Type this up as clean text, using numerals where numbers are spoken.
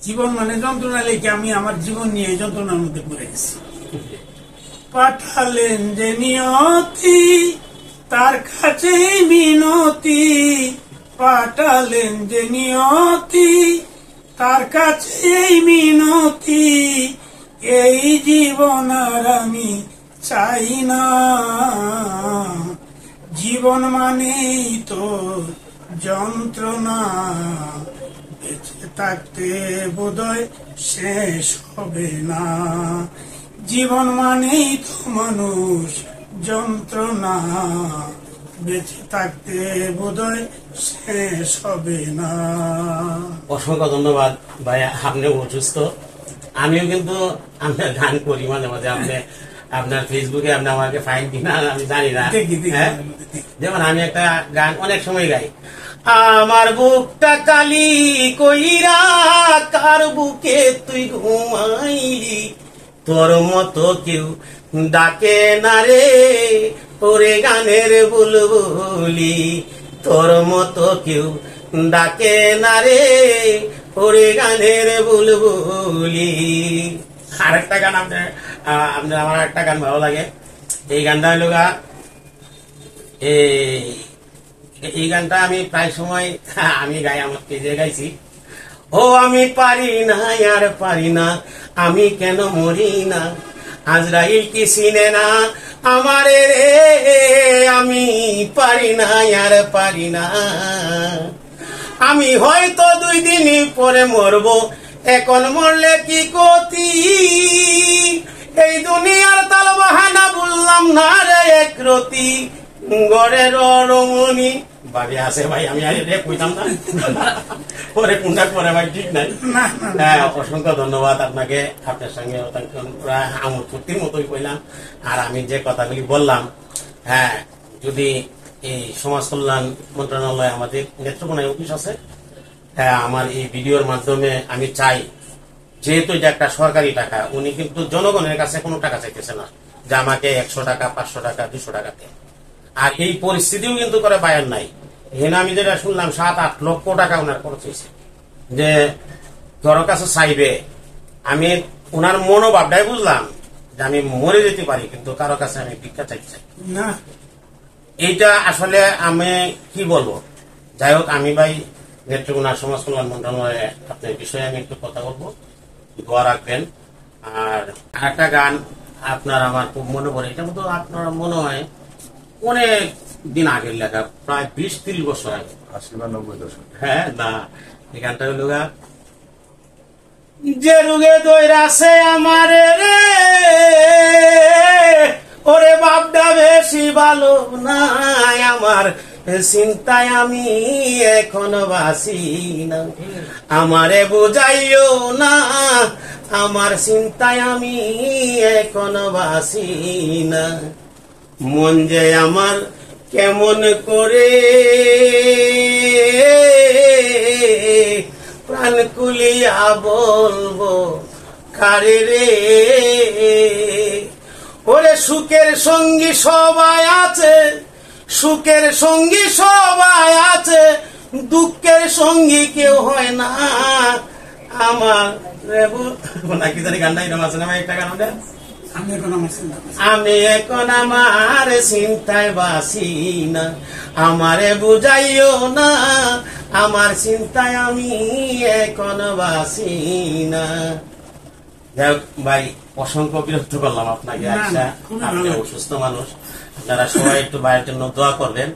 জীবন মানে যন্ত্রণা লেখে আমি আমার জীবন নিয়ে এই যন্ত্রণার মধ্যে পড়ে গেছি। পাঠালেন যে নিয়তি তার কাছে মিনতি, পাঠালেন যে নিয়তি তার কাছে মিনতি, এই জীবন আর আমি চাই না। জীবন মানেই তো যন্ত্রণা, বেঁচে থাকতে বোধহয় শেষ হবে না। জীবন মানেই তো মানুষ যন্ত্রণা, বেঁচে থাকতে বোধহয় শেষ হবে না। অসংখ্য ধন্যবাদ ভাই, আপনি অসুস্থ, আমিও কিন্তু আপনার গান করি মাঝে মাঝে। আপনি আপনার ফেসবুকে আপনি আমাকে ফাইন কিনা আমি জানি না। যেমন আমি একটা গান অনেক সময় গাই, আমার বুকটা কালি কইরা কার বুকে তুই ঘুমাইলি, তোর মতো কেউ ডাকে না রে ওরে গানের বুলবুলি, তোর মতো কেউ ডাকে না রে ওরে গানের বুলবুলি। আরেকটা গান আপনার আমার একটা গান ভালো লাগে, এই গানটা হইল গা, এই গানটা আমি প্রায় সময় আমি গাই, আমার পেজে গাইছি। ও আমি পারি না আর পারি না, আমি কেন মরি না, আজরাইল কি চিনে না আমারে রে, আমি পারি না আর পারি না। আমি হয়তো 2 দিন পরে মরবো, এখন মরলে কি গতি, এই দুনিয়ার তাল বাহানা বললাম না রে একরতি, গড়ের রমণী ভাবি আছে ভাই, আমি আর কইতাম না পরে কোনটা করে ভাই ঠিক নাই। হ্যাঁ, অসংখ্য ধন্যবাদ আপনাকে, আপনার সঙ্গে প্রায় আমোদ ফুর্তির মতোই কইলাম। আর আমি যে কথাগুলি বললাম, হ্যাঁ, যদি এই সমাজ কল্যাণ মন্ত্রণালয় আমাদের নেত্রকোনায় অফিস আছে, হ্যাঁ, আমার এই ভিডিওর মাধ্যমে আমি চাই, যেহেতু এটা একটা সরকারি টাকা, উনি কিন্তু জনগণের কাছে কোনো টাকা চাইতেছে না যে আমাকে 100 টাকা 500 টাকা 200 টাকা দেয়। আর এই পরিস্থিতিও কিন্তু করে বায়ার নাই। এখানে আমি যেটা শুনলাম 7-8 লক্ষ টাকা ওনার খরচ হয়েছে, যে কারো কাছে চাইবে। আমি ওনার মনোভাবটাই বুঝলাম যে আমি মরে যেতে পারি, কিন্তু কারো কাছে আমি ভিক্ষা চাইতে চাই না। এইটা আসলে আমি কি বলবো, যাই হোক, আমি ভাই নেত্রকোনা সমাজ কল্যাণ মন্ত্রণালয়ে আপনার বিষয়ে আমি একটু কথা বলবো, দোয়া রাখবেন। আর একটা গান আপনার আমার খুব মনে পড়ে, এটা মতো আপনার মনে হয় অনেক দিন আগের লেখা, প্রায় 20-30 বছর আগে, 80 বা 90 দশক। হ্যাঁ, না, এই গানটা হলো গা, যে রুগে দইরাছে আমারে রে ওরে বাপটা বেশি ভালো নাই, আমার চিন্তায় আমি এখন বাসি না, আমারে বুঝাইও না, আমার চিন্তায় আমি এখন বাসি না, মন যে আমার কেমন করে প্রাণ কুলিয়া বলবো কারে রে, ওরে সুখের সঙ্গী সবাই আছে, সুখের সঙ্গী সবাই আছে, দুঃখের সঙ্গী কেউ হয় না আমার। নাকি জানি গানটা এরকম আছে না একটা গান, আমি এখন আমার চিন্তায় বাসি না, আমারে বুঝাইও না, আমার চিন্তায় আমি এখন বাসি না। যাই ভাই, অসংখ্য বিরক্ত করলাম আপনাকে। আচ্ছা, আপনি অসুস্থ মানুষ, আপনারা সবাই একটু বাইরের জন্য দোয়া করবেন।